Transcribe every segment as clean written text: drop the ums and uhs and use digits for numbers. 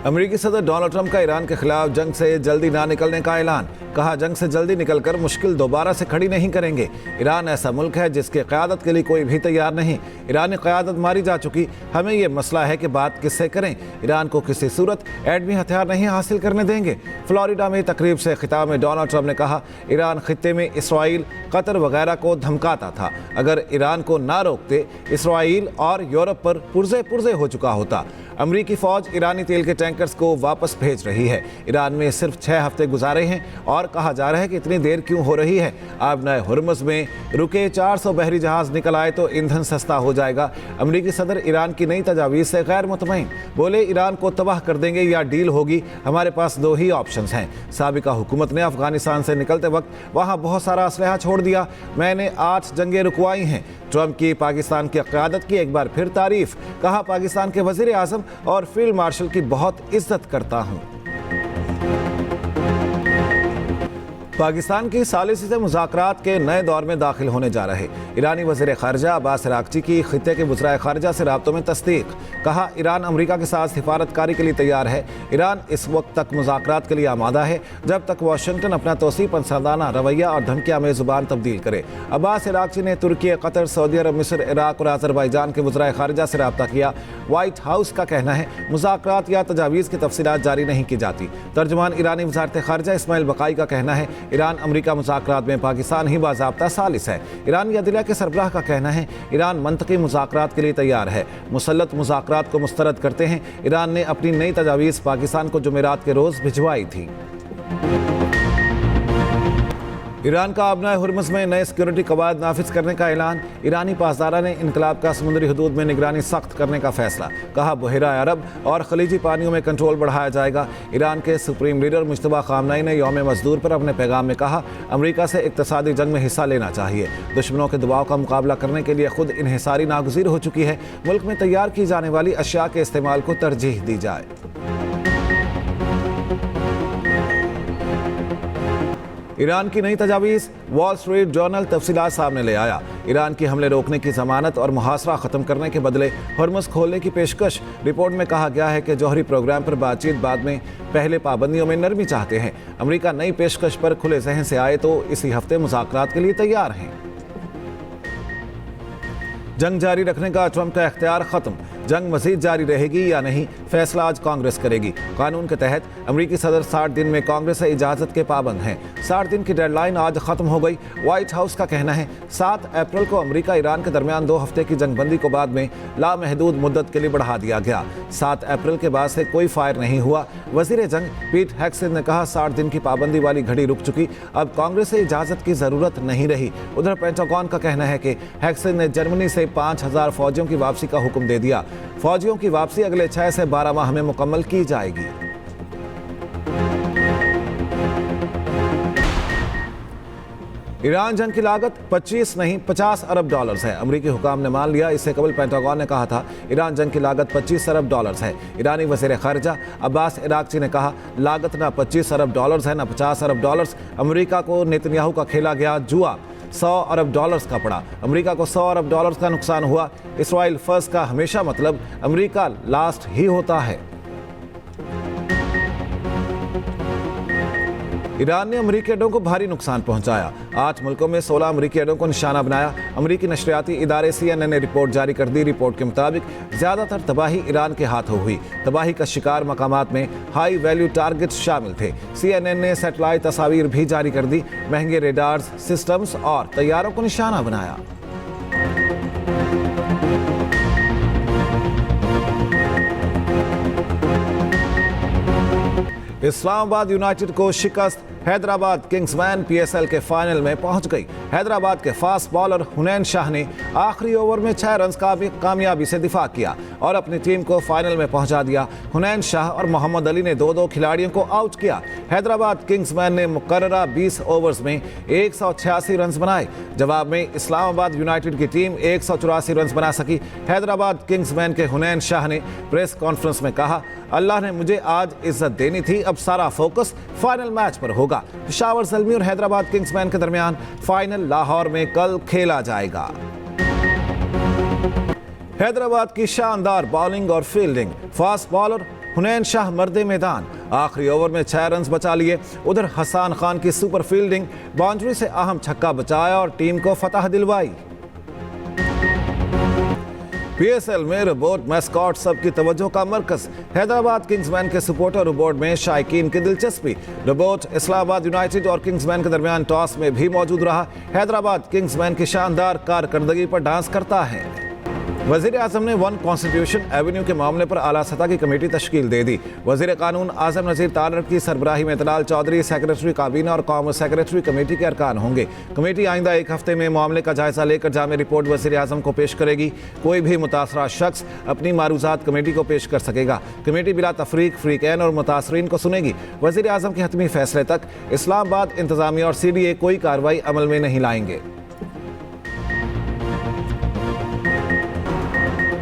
अमेरिकी सदर Donald Trump का ईरान के खिलाफ जंग से जल्दी ना निकलने का ऐलान। कहा, जंग से जल्दी निकलकर मुश्किल दोबारा से खड़ी नहीं करेंगे। ईरान ऐसा मुल्क है जिसके क़यादत के लिए कोई भी तैयार नहीं। ईरानी क़यादत मारी जा चुकी, हमें ये मसला है कि बात किससे करें। ईरान को किसी सूरत एटमी हथियार नहीं हासिल करने देंगे। फ्लोरिडा में तकरीब से खिताब में डोनाल्ड ट्रंप ने कहा, ईरान खित्ते में इसराइल, कतर वगैरह को धमकाता था। अगर ईरान को ना रोकते, इसराइल और यूरोप पर पुर्जे पुर्जे हो चुका होता। अमरीकी फौज ईरानी तेल के टैंकर्स को वापस भेज रही है। ईरान में सिर्फ 6 हफ्ते गुजारे हैं और कहा जा रहा है कि इतनी देर क्यों हो रही है। अब नए हुर्मुज़ में रुके 400 बहरी जहाज निकल आए तो ईंधन सस्ता हो जाएगा। अमरीकी सदर ईरान की नई तजावीज़ से गैर मुतमईन, बोले ईरान को तबाह कर देंगे या डील होगी, हमारे पास 2 ही ऑप्शंस हैं। साबिका हुकूमत ने अफगानिस्तान से निकलते वक्त वहाँ बहुत सारा असलहा छोड़ दिया। मैंने 8 जंगें रुकवाई हैं। ट्रंप की पाकिस्तान की क़यादत की एक बार फिर तारीफ। कहा, पाकिस्तान के वज़ीर आज़म और फील्ड मार्शल की बहुत इज्जत करता हूं। पाकिस्तान की सालिसी से मुज़ाकरात के नए दौर में दाखिल होने जा रहे ईरानी वज़ीर ख़ारजा अब्बास अराग़ची की ख़ित्ते के वज़ीर ख़ारजा से राब्तों में तस्दीक। कहा, ईरान अमरीका के साथ हिफारतकारी के लिए तैयार है। ईरान इस वक्त तक मुज़ाकरात के लिए आमादा है जब तक वाशिंगटन अपना तोसी पसंदाना रवैया और धमकियाँ में ज़ुबान तब्दील करे। अब्बास अराग़ची ने तुर्की, कतर, सऊदी अरब, मिस्र, इराक़ और अज़रबैजान के वज़ीर ख़ारजा से रब्ता किया। वाइट हाउस का कहना है मुज़ाकरात या तजावीज़ की तफसीलात जारी नहीं की जाती। तर्जुमान ईरानी वज़ारत ख़ारजा इस्माइल बक़ाई का कहना है ईरान अमरीका मुज़ाकरात में पाकिस्तान ही बाज़ाब्ता सालिस है। ईरानी अदलिया के सरबराह का कहना है ईरान मंतकी मुज़ाकरात के लिए तैयार है। मुसल्लत मुज़ाकरात को मुस्तरद करते हैं। ईरान ने अपनी नई तजावीज़ पाकिस्तान को जुमेरात के रोज़ भिजवाई थी। ईरान का अब नए हुर्मुज़ में नए सिक्योरिटी कवायद नाफिज करने का ऐलान। ईरानी पासदारा ने इनकलाब का समुद्री हदूद में निगरानी सख्त करने का फैसला। कहा, बहरा अरब और खलीजी पानियों में कंट्रोल बढ़ाया जाएगा। ईरान के सुप्रीम लीडर मुज्तबा ख़ामनई ने यौम मज़दूर पर अपने पैगाम में कहा, अमरीका से इक़्तिसादी जंग में हिस्सा लेना चाहिए। दुश्मनों के दबाव का मुकाबला करने के लिए खुद इन्हिसारी नागुज़ीर हो चुकी है। मुल्क में तैयार की जाने वाली अशिया के इस्तेमाल को तरजीह दी जाए। ईरान की नई तजावीज़। वॉल स्ट्रीट जर्नल तफसीलात सामने ले आया। ईरान की हमले रोकने की ज़मानत और मुहासरा ख़त्म करने के बदले हुर्मुज़ खोलने की पेशकश। रिपोर्ट में कहा गया है कि जौहरी प्रोग्राम पर बातचीत बाद में, पहले पाबंदियों में नरमी चाहते हैं। अमरीका नई पेशकश पर खुले जहन से आए तो इसी हफ्ते मुज़ाकरात के लिए तैयार हैं। जंग जारी रखने का ट्रंप का इख्तियार ख़त्म। जंग मज़ीद जारी रहेगी या नहीं, फैसला आज कांग्रेस करेगी। कानून के तहत अमरीकी सदर 60 दिन में कांग्रेस से इजाज़त के पाबंद हैं। 60 दिन की डेडलाइन आज ख़त्म हो गई। वाइट हाउस का कहना है 7 अप्रैल को अमरीका ईरान के दरमियान 2 हफ्ते की जंगबंदी को बाद में लामहदूद मुद्दत के लिए बढ़ा दिया गया। 7 अप्रैल के बाद से कोई फायर नहीं हुआ। वज़ीर जंग पीट हेक्सेथ ने कहा, 60 दिन की पाबंदी वाली घड़ी रुक चुकी, अब कांग्रेस से इजाज़त की ज़रूरत नहीं रही। उधर पेंटागन का कहना है कि हेक्सेथ ने जर्मनी से 5000 फौजियों की वापसी का हुक्म दे दिया। फौजियों की वापसी अगले 6 से 12 माह में मुकम्मल की जाएगी। ईरान जंग की लागत 25 नहीं 50 अरब डॉलर्स है। अमरीकी हुकाम ने मान लिया। इससे कबल पेंटागन ने कहा था ईरान जंग की लागत 25 अरब डॉलर्स है। ईरानी वज़ीर ख़ारजा अब्बास अराग़ची ने कहा, लागत ना 25 अरब डॉलर्स है ना 50 अरब डॉलर्स। अमरीका को नेतन्याहू का खेला गया जुआ 100 अरब डॉलर्स का पड़ा। अमेरिका को 100 अरब डॉलर्स का नुकसान हुआ। इसराइल फर्स्ट का हमेशा मतलब अमेरिका लास्ट ही होता है। ईरान ने अमरीकी अड्डों को भारी नुकसान पहुंचाया। 8 मुल्कों में 16 अमरीकी अड्डों को निशाना बनाया। अमरीकी नशरियाती इदारे CNN ने रिपोर्ट जारी कर दी। रिपोर्ट के मुताबिक ज़्यादातर तबाही ईरान के हाथों हुई। तबाही का शिकार मकामात में हाई वैल्यू टारगेट्स शामिल थे। CNN ने सैटेलाइट तस्वीर भी जारी कर दी। महंगे रेडार्स सिस्टम्स और तैयारों को निशाना बनाया। इस्लामाबाद यूनाइटेड को शिकस्त। हैदराबाद किंग्समैन PSL के फाइनल में पहुंच गई। हैदराबाद के फास्ट बॉलर हुनैन शाह ने आखिरी ओवर में 6 रन का कामयाबी से दिफा किया और अपनी टीम को फाइनल में पहुंचा दिया। हुनैन शाह और मोहम्मद अली ने 2-2 खिलाड़ियों को आउट किया। हैदराबाद किंग्समैन ने मुकर्ररा 20 ओवर्स में 186 रन बनाए। जवाब में इस्लामाबाद यूनाइटेड की टीम 184 रन बना सकी। हैदराबाद किंग्समैन के हुनैन शाह ने प्रेस कॉन्फ्रेंस में कहा, अल्लाह ने मुझे आज इज्जत देनी थी, अब सारा फोकस फाइनल मैच पर होगा। पेशावर ज़ल्मी और हैदराबाद किंग्समैन के दरमियान फाइनल लाहौर में कल खेला जाएगा। हैदराबाद की शानदार बॉलिंग और फील्डिंग। फास्ट बॉलर हुनैन शाह मर्दे मैदान, आखिरी ओवर में 6 रन बचा लिए। उधर हसन खान की सुपर फील्डिंग, बाउंड्री से अहम छक्का बचाया और टीम को फतह दिलवाई। पीएसएल में रोबोट मैस्कॉट सबकी तवज्जो का मरकज, हैदराबाद किंग्समैन के सपोर्टर रोबोट में शायकीन की दिलचस्पी। रोबोट इस्लामाबाद यूनाइटेड और किंग्समैन के दरमियान टॉस में भी मौजूद रहा। हैदराबाद किंग्समैन की शानदार कारकर्दगी पर डांस करता है। वज़ीर आज़म ने वन कॉन्स्टिट्यूशन एवेन्यू के मामले पर आला सतह की कमेटी तश्कील दे दी। वज़ीर कानून आज़म नज़ीर तारड़ की सरबराही में तलाल चौधरी सेक्रेटरी काबीना और कौमी सेक्रेटरी कमेटी के अरकान होंगे। कमेटी आइंदा 1 हफ्ते में मामले का जायजा लेकर जामे रिपोर्ट वज़ीर आज़म को पेश करेगी। कोई भी मुतासरा शख्स अपनी मारूजात कमेटी को पेश कर सकेगा। कमेटी बिला तफरीक फ्रीकैन और मुतासरीन को सुनेगी। वज़ीर आज़म के हतमी फैसले तक इस्लामाबाद इंतजामिया और CDA कोई कार्रवाई अमल में नहीं लाएंगे।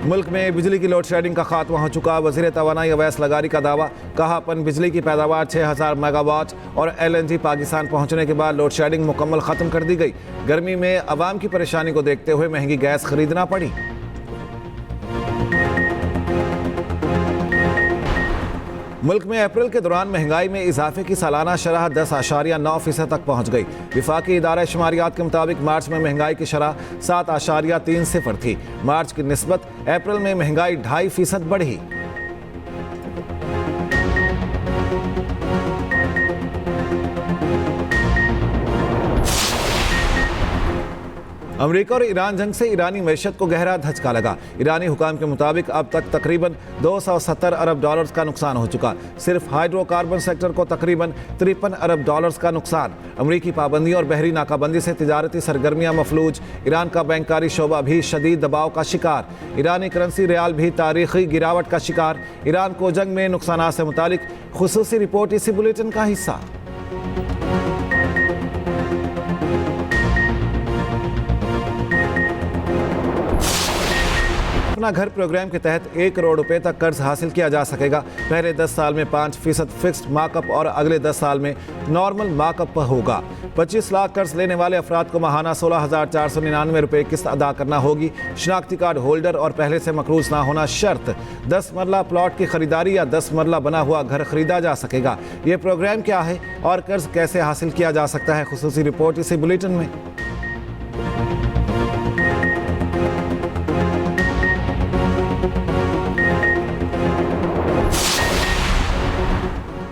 मुल्क में बिजली की लोड शेडिंग का खात्मा हो चुका। वज़ीर तवानाई अवैस लगारी का दावा, कहा अपन बिजली की पैदावार 6000 मेगावाट और LNG पाकिस्तान पहुंचने के बाद लोड शेडिंग मुकम्मल ख़त्म कर दी गई। गर्मी में आवाम की परेशानी को देखते हुए महंगी गैस खरीदना पड़ी। मुल्क में अप्रैल के दौरान महंगाई में इजाफे की सालाना शरह 10.9% तक पहुंच गई। विफाकी इदारा शुमारियात के मुताबिक मार्च में महंगाई की शरह 7.30 थी। मार्च की निस्बत अप्रैल में महंगाई 2.5% बढ़ी। अमेरिका और ईरान जंग से ईरानी मैशत को गहरा धचका लगा। ईरानी हुकाम के मुताबिक अब तक तकरीबन 270 अरब डॉलर्स का नुकसान हो चुका। सिर्फ हाइड्रोकार्बन सेक्टर को तकरीबन 53 अरब डॉलर्स का नुकसान। अमरीकी पाबंदी और बहरी नाकाबंदी से तिजारती सरगर्मियां मफलूज। ईरान का बैंकारी शोबा भी शदीद दबाव का शिकार। ईरानी करेंसी रियाल भी तारीखी गिरावट का शिकार। ईरान को जंग में नुकसान से मुतालिक खुसूसी रिपोर्ट इसी बुलेटिन का हिस्सा। अपना घर प्रोग्राम के तहत 1 करोड़ रुपए तक कर्ज हासिल किया जा सकेगा। पहले 10 साल में 5% फिक्स्ड मार्कअप और अगले 10 साल में नॉर्मल मार्कअप होगा। 25 लाख कर्ज लेने वाले अफराद को माहाना 16,499 रुपए किस्त अदा करना होगी। शनाख्ती कार्ड होल्डर और पहले से मकरूज ना होना शर्त। 10 मरला प्लॉट की खरीदारी या 10 मरला बना हुआ घर खरीदा जा सकेगा। ये प्रोग्राम क्या है और कर्ज कैसे हासिल किया जा सकता है, खुसूसी रिपोर्ट इसी बुलेटिन में।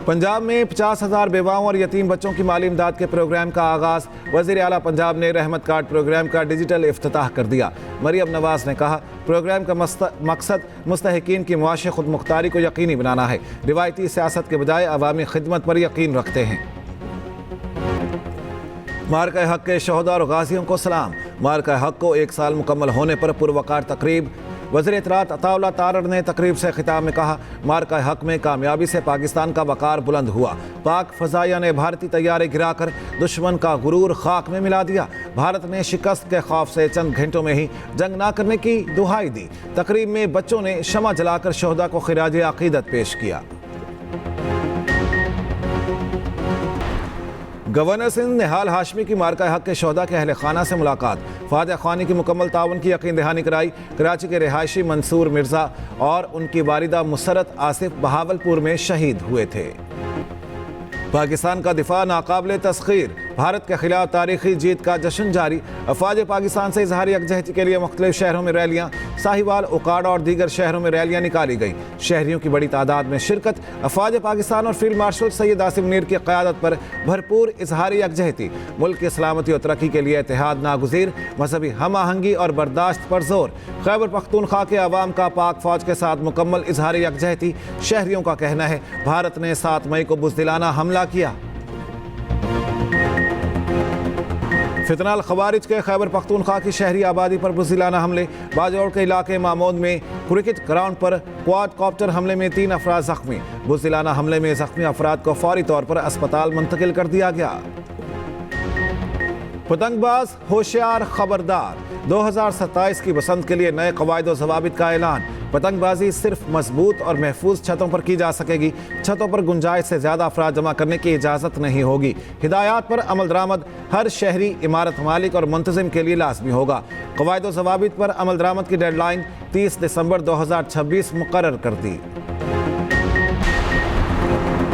पंजाब में 50,000 बेवाओं और यतीम बच्चों की माली इमदाद के प्रोग्राम का आगाज। वज़ीर आला पंजाब ने रहमत कार्ड प्रोग्राम का डिजिटल इफ्तिताह कर दिया। मरियम नवाज ने कहा, प्रोग्राम का मकसद मुस्तहिकीन की मुआशी खुद मुख्तारी को यकीनी बनाना है। रिवायती सियासत के बजाय अवामी खिदमत पर यकीन रखते हैं। मार्का हक के शहदा और गाजियों को सलाम। मार्का हक को 1 साल मुकम्मल होने पर पुरवकार तकरीब। वज़ीर इत्तलात अताउल्लाह तारड़ ने तकरीब से खिताब में कहा, मार्का हक में कामयाबी से पाकिस्तान का वकार बुलंद हुआ। पाक फ़ज़ाइया ने भारतीय तैयारे गिराकर दुश्मन का गुरूर खाक में मिला दिया। भारत ने शिकस्त के खौफ से चंद घंटों में ही जंग ना करने की दुहाई दी। तकरीब में बच्चों ने शमा जलाकर शहदा को खिराज अकीदत पेश किया। गवर्नर सिंध निहाल हाशमी की मार्का हक के शोहदा के अहल खाना से मुलाकात। फातह ख़्वानी की मुकम्मल ताउन की यकीन दहानी कराई। कराची के रिहायशी मंसूर मिर्ज़ा और उनकी वालिदा मुसरत आसिफ बहावलपुर में शहीद हुए थे। पाकिस्तान का दिफा नाकाबिल तस्खीर। भारत के खिलाफ तारीखी जीत का जश्न जारी। अफवाज पाकिस्तान से इजहार यकजहती के लिए मुख्तलिफ शहरों में रैलियाँ। साहिवाल, उकाड़ा और दीगर शहरों में रैलियाँ निकाली गई। शहरियों की बड़ी तादाद में शिरकत। अफवाज पाकिस्तान और फील्ड मार्शल सैयद आसिम मुनीर की क़यादत पर भरपूर इजहार यकजहती। मुल्क की सलामती और तरक्की के लिए इत्तेहाद नागुज़ीर। मजहबी हम आहंगी और बर्दाश्त पर जोर। खैबर पख्तूनख्वा के अवाम का पाक फौज के साथ मुकम्मल इजहार यकजहती। शहरियों का कहना है, भारत ने 7 मई को बुज़दिलाना हमला किया। फितनाल खवारिज के खैबर पख्तूनख्वा की शहरी आबादी पर बुज़दिलाना हमले। बाजौड़ के इलाके मामोद में क्रिकेट ग्राउंड पर क्वाड कॉप्टर हमले में 3 अफराद जख्मी। बुज़दिलाना हमले में जख्मी अफराद को फौरी तौर पर अस्पताल मुंतकिल कर दिया गया। पतंगबाज होशियार खबरदार। 2027 की बसंत के लिए नए कवायद व ज़वाबित का ऐलान। पतंगबाजी सिर्फ मजबूत और महफूज छतों पर की जा सकेगी। छतों पर गुंजाइश से ज़्यादा अफराद जमा करने की इजाज़त नहीं होगी। हिदायत पर अमल दरामद हर शहरी इमारत मालिक और मुंतज़िम के लिए लाजमी होगा। कवायद व ज़वाबित पर अमल दरामद की डेडलाइन 30 दिसंबर 2026 मुकर्रर कर दी।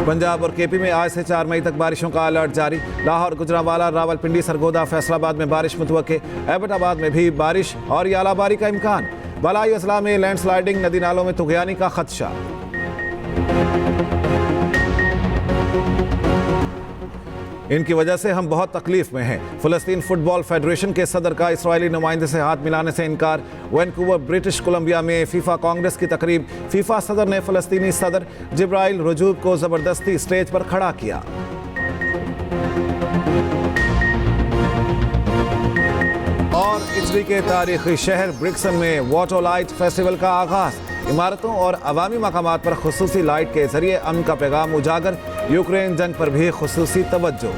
पंजाब और केपी में आज से 4 मई तक बारिशों का अलर्ट जारी। लाहौर, गुजरांवाला, रावलपिंडी, सरगोदा, फैसलाबाद में बारिश मुतवक्के। एबटाबाद में भी बारिश और आलाबारी का इम्कान। बलाई अजला में लैंडस्लाइडिंग, नदी नालों में तुगयानी का खदशा। इनकी वजह से हम बहुत तकलीफ में हैं। फ़लस्तीन फुटबॉल फेडरेशन के सदर का इस्राएली नुमाइंदे से हाथ मिलाने से इनकार। वैनकूवर, ब्रिटिश कोलंबिया में फीफा कांग्रेस की तकरीब। फीफा सदर ने फ़लस्तीनी सदर जिब्राइल रजूब को ज़बरदस्ती स्टेज पर खड़ा किया। और इटली के तारीखी शहर ब्रिक्सन में वाटर लाइट फेस्टिवल का आगाज। इमारतों और अवामी मकामात पर खुसूसी लाइट के जरिए अमन का पैगाम उजागर। यूक्रेन जंग पर भी खुसूसी तवज्जो।